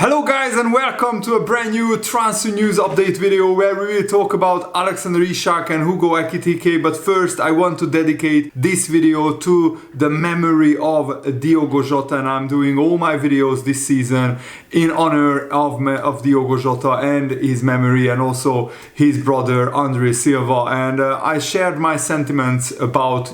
Hello guys and welcome to a brand new transfer news update video where we will talk about Alexander Isak and Hugo Ekitike. But first I want to dedicate this video to the memory of Diogo Jota, and I'm doing all my videos this season in honor of Diogo Jota and his memory, and also his brother Andre Silva. And I shared my sentiments about,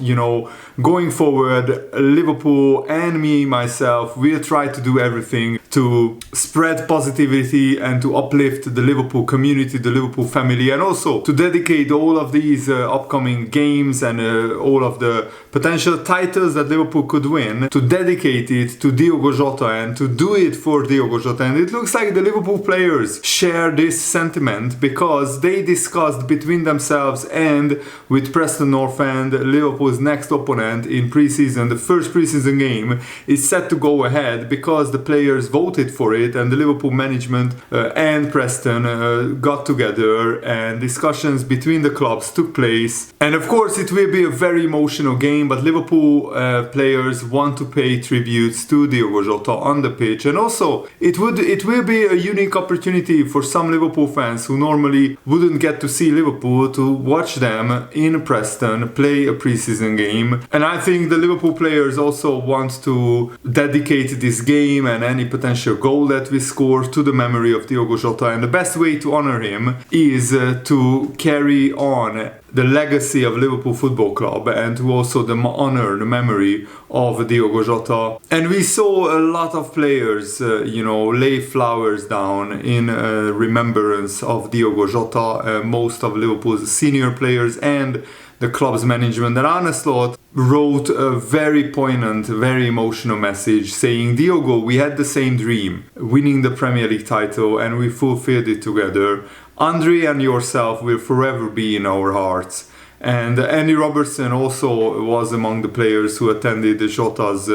going forward, Liverpool and me myself will try to do everything to spread positivity and to uplift the Liverpool community, the Liverpool family, and also to dedicate all of these upcoming games and all of the potential titles that Liverpool could win, to dedicate it to Diogo Jota and to do it for Diogo Jota. And it looks like the Liverpool players share this sentiment because they discussed between themselves and with Preston North End, Liverpool's next opponent in pre-season. The first pre-season game is set to go ahead because the players voted for it, and the Liverpool management and Preston got together and discussions between the clubs took place. And of course it will be a very emotional game, but Liverpool players want to pay tributes to Diogo Jota on the pitch. And also it will be a unique opportunity for some Liverpool fans who normally wouldn't get to see Liverpool to watch them in Preston play a pre-season game. And I think the Liverpool players also want to dedicate this game and any potential goal that we score to the memory of Diogo Jota. And the best way to honor him is to carry on the legacy of Liverpool Football Club and to also honor the memory of Diogo Jota. And we saw a lot of players, lay flowers down in remembrance of Diogo Jota. Most of Liverpool's senior players and the club's management. And Arne Slot wrote a very poignant, very emotional message saying, "Diogo, we had the same dream, winning the Premier League title, and we fulfilled it together. Andre and yourself will forever be in our hearts." And Andy Robertson also was among the players who attended Jota's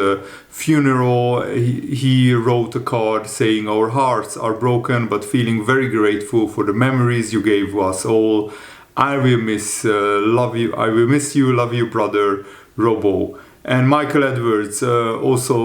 funeral. He wrote a card saying, "Our hearts are broken, but feeling very grateful for the memories you gave us all. I will miss you, love you, brother, Robo." And Michael Edwards also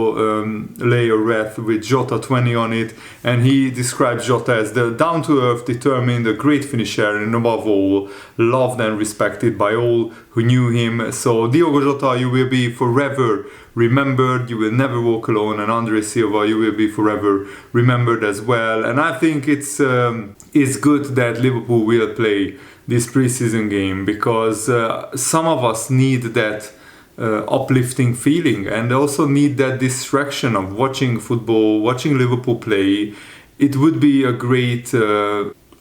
lay a wreath with Jota 20 on it, and he describes Jota as the down-to-earth, determined, a great finisher, and above all, loved and respected by all who knew him. So Diogo Jota, you will be forever remembered. You will never walk alone. And Andre Silva, you will be forever remembered as well. And I think it's good that Liverpool will play this pre-season game because some of us need that uplifting feeling and also need that distraction of watching football, watching Liverpool play. It would be a great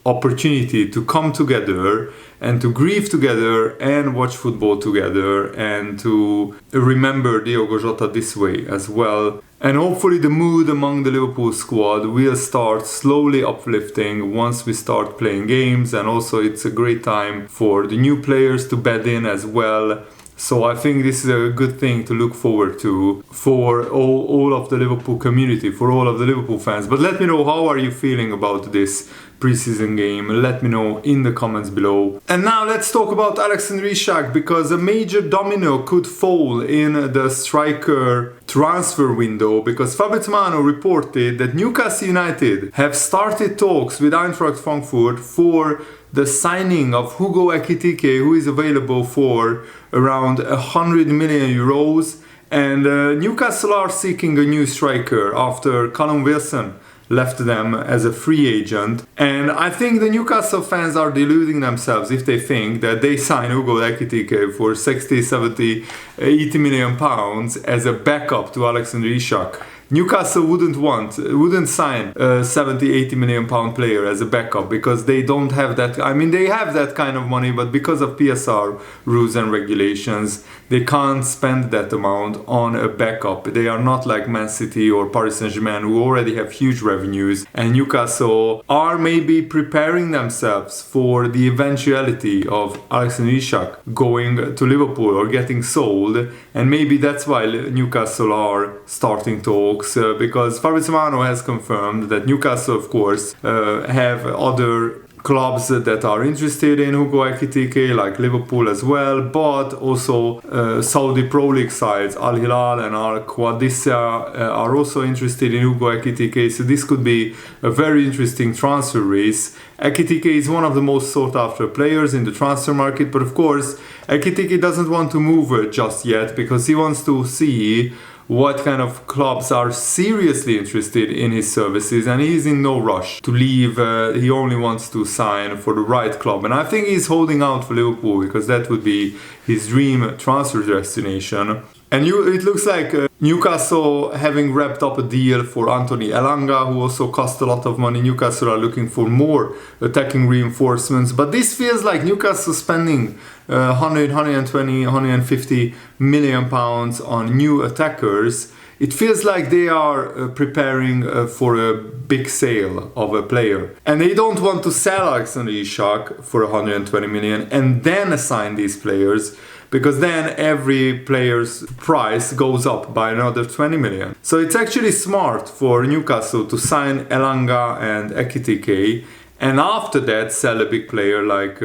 opportunity to come together and to grieve together and watch football together and to remember Diogo Jota this way as well. And hopefully the mood among the Liverpool squad will start slowly uplifting once we start playing games, and also it's a great time for the new players to bed in as well. So I think this is a good thing to look forward to for all of the Liverpool community, for all of the Liverpool fans. But let me know, how are you feeling about this pre-season game? Let me know in the comments below. And now let's talk about Alexander Isak, because a major domino could fall in the striker transfer window, because Fabrizio Romano reported that Newcastle United have started talks with Eintracht Frankfurt for the signing of Hugo Ekitike, who is available for around 100 million euros. And Newcastle are seeking a new striker after Callum Wilson left them as a free agent. And I think the Newcastle fans are deluding themselves if they think that they sign Hugo Ekitike for 60, 70, 80 million pounds as a backup to Alexander Isak. Newcastle wouldn't sign a 70, 80 million pound player as a backup because they don't have that. I mean, they have that kind of money, but because of PSR rules and regulations, they can't spend that amount on a backup. They are not like Man City or Paris Saint-Germain, who already have huge revenues. And Newcastle are maybe preparing themselves for the eventuality of Alexander Isak going to Liverpool or getting sold. And maybe that's why Newcastle are starting talks, because Fabrizio Romano has confirmed that Newcastle, of course, have other clubs that are interested in Hugo Ekitike, like Liverpool as well, but also Saudi Pro League sides, Al Hilal and Al Qadisiyah are also interested in Hugo Ekitike, so this could be a very interesting transfer race. Ekitike is one of the most sought after players in the transfer market, but of course Ekitike doesn't want to move just yet because he wants to see what kind of clubs are seriously interested in his services, and he's in no rush to leave. He only wants to sign for the right club, and I think he's holding out for Liverpool because that would be his dream transfer destination. And it looks like Newcastle, having wrapped up a deal for Anthony Elanga, who also cost a lot of money. Newcastle are looking for more attacking reinforcements, but this feels like Newcastle spending 100, 120, 150 million pounds on new attackers. It feels like they are preparing for a big sale of a player. And they don't want to sell Alexander Isak for 120 million and then assign these players, because then every player's price goes up by another 20 million. So it's actually smart for Newcastle to sign Elanga and Ekitike, and after that sell a big player like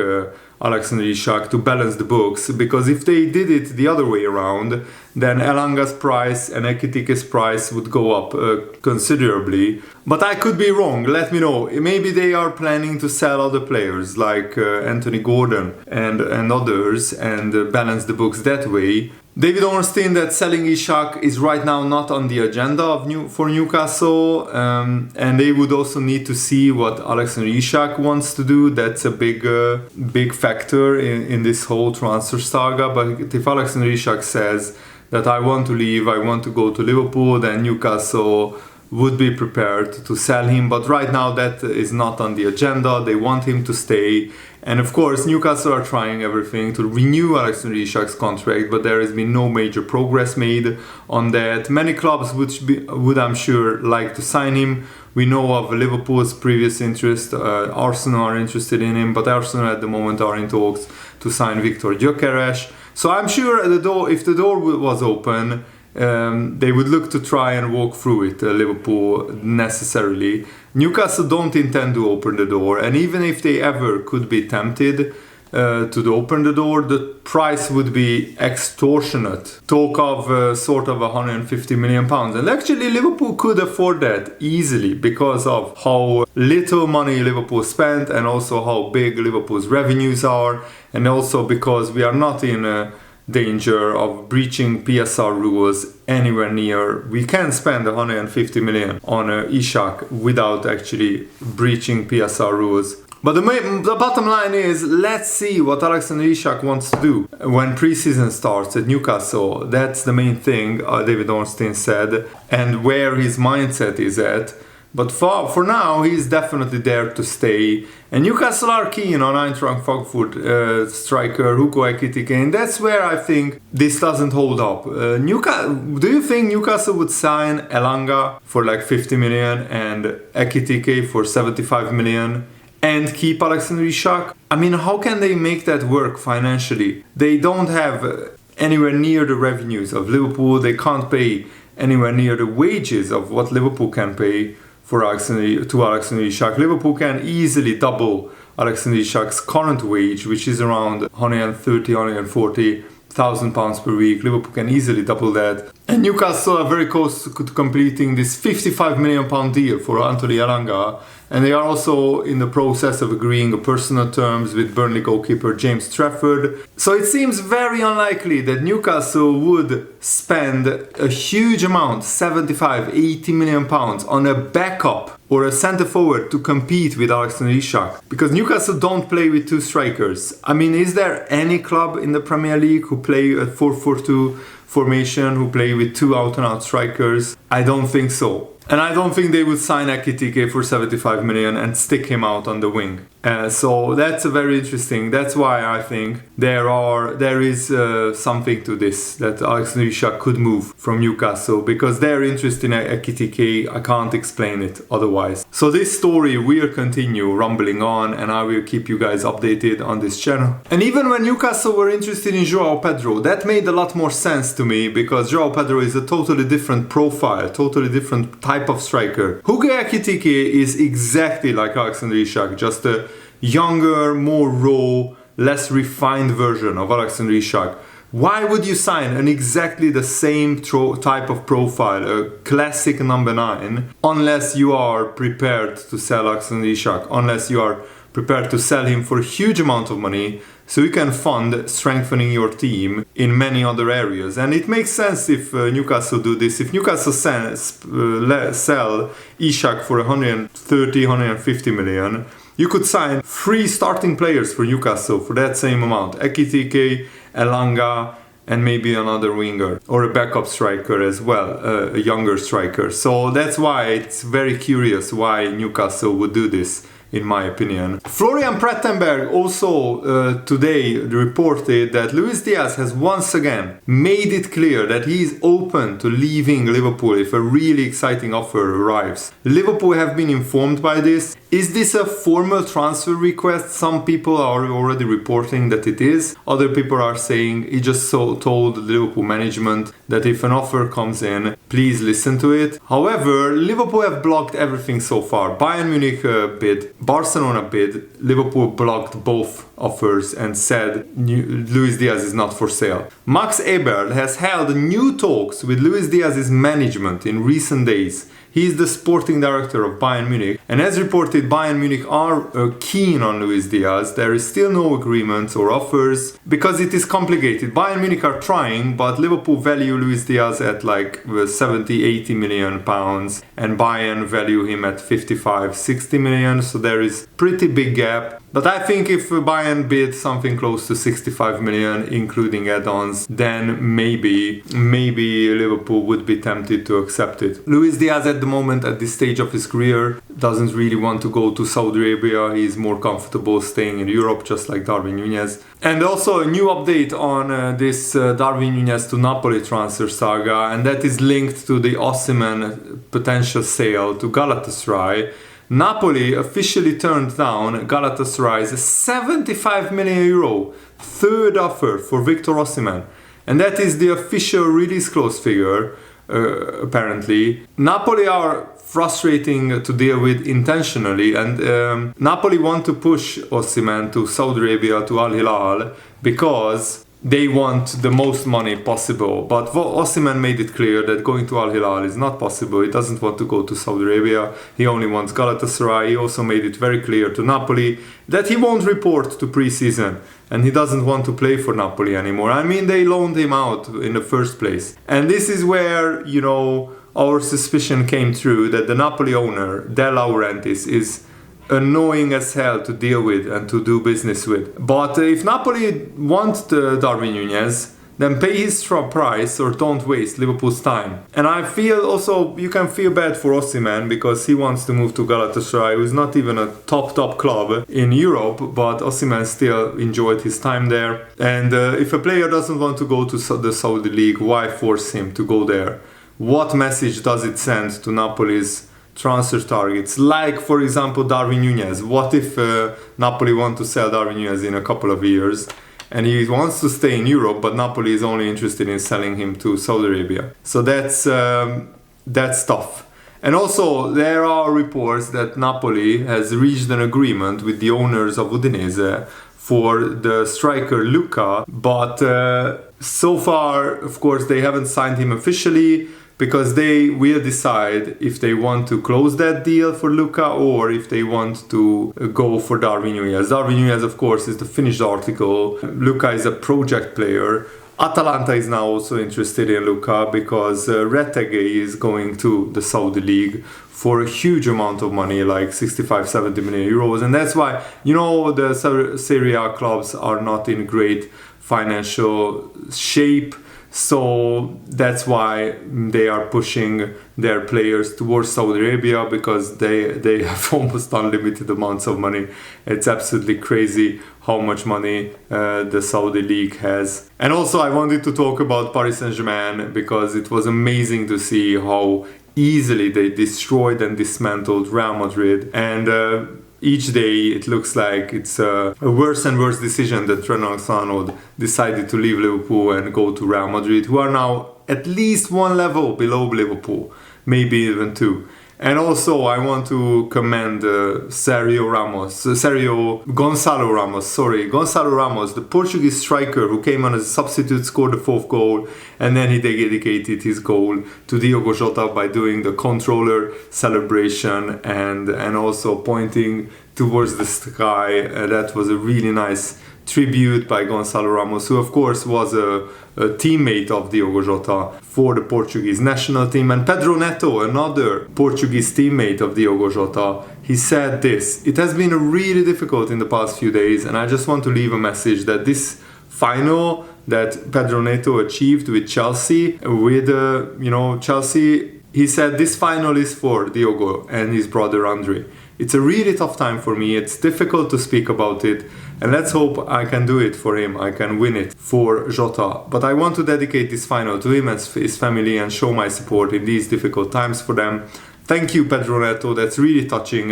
Alexander Isak to balance the books, because if they did it the other way around, then Elanga's price and Ekitike's price would go up considerably. But I could be wrong, let me know. Maybe they are planning to sell other players like Anthony Gordon and others and balance the books that way. David Ornstein that selling Isak is right now not on the agenda for Newcastle, and they would also need to see what Alexander Isak wants to do. That's a big factor in this whole transfer saga. But if Alexander Isak says that I want to leave, I want to go to Liverpool, then Newcastle would be prepared to sell him. But right now that is not on the agenda. They want him to stay. And of course, Newcastle are trying everything to renew Alexander Isak's contract, but there has been no major progress made on that. Many clubs would I'm sure, like to sign him. We know of Liverpool's previous interest. Arsenal are interested in him, but Arsenal at the moment are in talks to sign Viktor Gyökeres. So I'm sure if the door was open, they would look to try and walk through it, Liverpool necessarily. Newcastle don't intend to open the door, and even if they ever could be tempted to open the door, the price would be extortionate. Talk of sort of 150 million pounds, and actually Liverpool could afford that easily because of how little money Liverpool spent and also how big Liverpool's revenues are, and also because we are not in danger of breaching PSR rules anywhere near. We can spend 150 million on Isak without actually breaching PSR rules. But the bottom line is, let's see what Alexander Isak wants to do when pre-season starts at Newcastle. That's the main thing, David Ornstein said, and where his mindset is at. But for now, he's definitely there to stay. And Newcastle are keen on Eintracht Frankfurt striker Hugo Ekitike, and that's where I think this doesn't hold up. Do you think Newcastle would sign Elanga for like 50 million and Ekitike for 75 million and keep Alexander Isak? I mean, how can they make that work financially? They don't have anywhere near the revenues of Liverpool. They can't pay anywhere near the wages of what Liverpool can pay to Alexander Isak. Liverpool can easily double Alexander Isak's current wage, which is around 130, 140,000 pounds per week. Liverpool can easily double that. And Newcastle are very close to completing this 55 million pound deal for Anthony Elanga. And they are also in the process of agreeing on personal terms with Burnley goalkeeper James Trafford. So it seems very unlikely that Newcastle would spend a huge amount, 75, 80 million pounds, on a backup or a centre forward to compete with Alexander Isak. Because Newcastle don't play with two strikers. I mean, is there any club in the Premier League who play a 4-4-2 formation, who play with two out-and-out strikers? I don't think so. And I don't think they would sign Ekitike for 75 million and stick him out on the wing. So that's very interesting. That's why I think there is something to this, that Alexander Isak could move from Newcastle, because their interest in Ekitike, I can't explain it otherwise. So this story will continue rumbling on, and I will keep you guys updated on this channel. And even when Newcastle were interested in João Pedro, that made a lot more sense to me, because João Pedro is a totally different profile, totally different type of striker. Hugo Ekitike is exactly like Alexander Isak, just a younger, more raw, less refined version of Alexander Isak. Why would you sign an exactly the same type of profile, a classic number 9, unless you are prepared to sell Alexander Isak, unless you are prepared to sell him for a huge amount of money so you can fund strengthening your team in many other areas. And it makes sense if Newcastle do this. If Newcastle sell Isak for 130, 150 million, you could sign 3 starting players for Newcastle for that same amount. Ekitike, Elanga, and maybe another winger or a backup striker as well, a younger striker. So that's why it's very curious why Newcastle would do this, in my opinion. Florian Plettenberg also today reported that Luis Diaz has once again made it clear that he is open to leaving Liverpool if a really exciting offer arrives. Liverpool have been informed by this. Is this a formal transfer request? Some people are already reporting that it is. Other people are saying he just told the Liverpool management that if an offer comes in, please listen to it. However, Liverpool have blocked everything so far. Bayern Munich bid, Barcelona bid, Liverpool blocked both offers and said Luis Diaz is not for sale. Max Eberl has held new talks with Luis Diaz's management in recent days. He is the sporting director of Bayern Munich, and as reported, Bayern Munich are keen on Luis Diaz. There is still no agreements or offers because it is complicated. Bayern Munich are trying, but Liverpool value Luis Diaz at like 70, 80 million pounds, and Bayern value him at 55, 60 million, so there is pretty big gap. But I think if Bayern bid something close to 65 million, including add-ons, then maybe Liverpool would be tempted to accept it. Luis Diaz at the moment, at this stage of his career, doesn't really want to go to Saudi Arabia. He's more comfortable staying in Europe, just like Darwin Núñez. And also a new update on this Darwin Núñez to Napoli transfer saga, and that is linked to the Osimhen potential sale to Galatasaray. Napoli officially turned down Galatasaray's 75 million euro third offer for Victor Osimhen, and that is the official release clause figure. Apparently, Napoli are frustrating to deal with intentionally, and Napoli want to push Osimhen to Saudi Arabia, to Al Hilal, because they want the most money possible. But Osimhen made it clear that going to Al Hilal is not possible. He doesn't want to go to Saudi Arabia. He only wants Galatasaray. He also made it very clear to Napoli that he won't report to pre-season, and he doesn't want to play for Napoli anymore. I mean, they loaned him out in the first place. And this is where, you know, our suspicion came true that the Napoli owner, De Laurentiis, is annoying as hell to deal with and to do business with. But if Napoli want Darwin Núñez, then pay his price or don't waste Liverpool's time. And I feel also you can feel bad for Osimhen because he wants to move to Galatasaray, who is not even a top club in Europe, but Osimhen still enjoyed his time there. And if a player doesn't want to go to the Saudi League, why force him to go there? What message does it send to Napoli's transfer targets? Like, for example, Darwin Núñez. What if Napoli want to sell Darwin Núñez in a couple of years and he wants to stay in Europe, but Napoli is only interested in selling him to Saudi Arabia? So that's tough. And also there are reports that Napoli has reached an agreement with the owners of Udinese for the striker Luca, but so far, of course, they haven't signed him officially, because they will decide if they want to close that deal for Luca or if they want to go for Darwin Núñez. Darwin Núñez, of course, is the finished article. Luca is a project player. Atalanta is now also interested in Luca because Retegui is going to the Saudi League for a huge amount of money, like 65-70 million euros. And that's why, you know, the Serie A clubs are not in great financial shape. So that's why they are pushing their players towards Saudi Arabia, because they have almost unlimited amounts of money. It's absolutely crazy how much money the Saudi League has. And also I wanted to talk about Paris Saint-Germain, because it was amazing to see how easily they destroyed and dismantled Real Madrid. And each day it looks like it's a worse and worse decision that Renaud Sanod decided to leave Liverpool and go to Real Madrid, who are now at least one level below Liverpool, maybe even two. And also I want to commend Gonçalo Ramos, the Portuguese striker who came on as a substitute, scored the 4th goal, and then he dedicated his goal to Diogo Jota by doing the controller celebration and also pointing towards the sky. That was a really nice tribute by Gonçalo Ramos, who of course was a teammate of Diogo Jota for the Portuguese national team. And Pedro Neto, another Portuguese teammate of Diogo Jota, he said this: "It has been really difficult in the past few days, and I just want to leave a message that this final that Pedro Neto achieved with Chelsea, Chelsea, he said this final is for Diogo and his brother Andre. It's a really tough time for me. It's difficult to speak about it. And let's hope I can do it for him. I can win it for Jota. But I want to dedicate this final to him and his family and show my support in these difficult times for them. Thank you, Pedro Neto. That's really touching.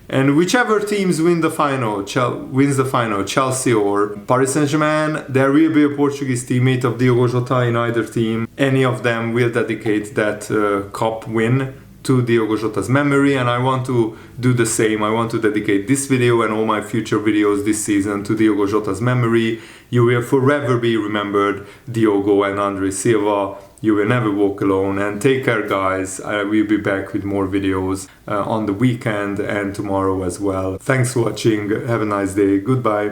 And whichever teams wins the final, Chelsea or Paris Saint-Germain, there will be a Portuguese teammate of Diogo Jota in either team. Any of them will dedicate that cup win to Diogo Jota's memory, and I want to do the same. I want to dedicate this video and all my future videos this season to Diogo Jota's memory. You will forever be remembered, Diogo and Andre Silva. You will never walk alone, and take care, guys. I will be back with more videos on the weekend and tomorrow as well. Thanks for watching. Have a nice day. Goodbye.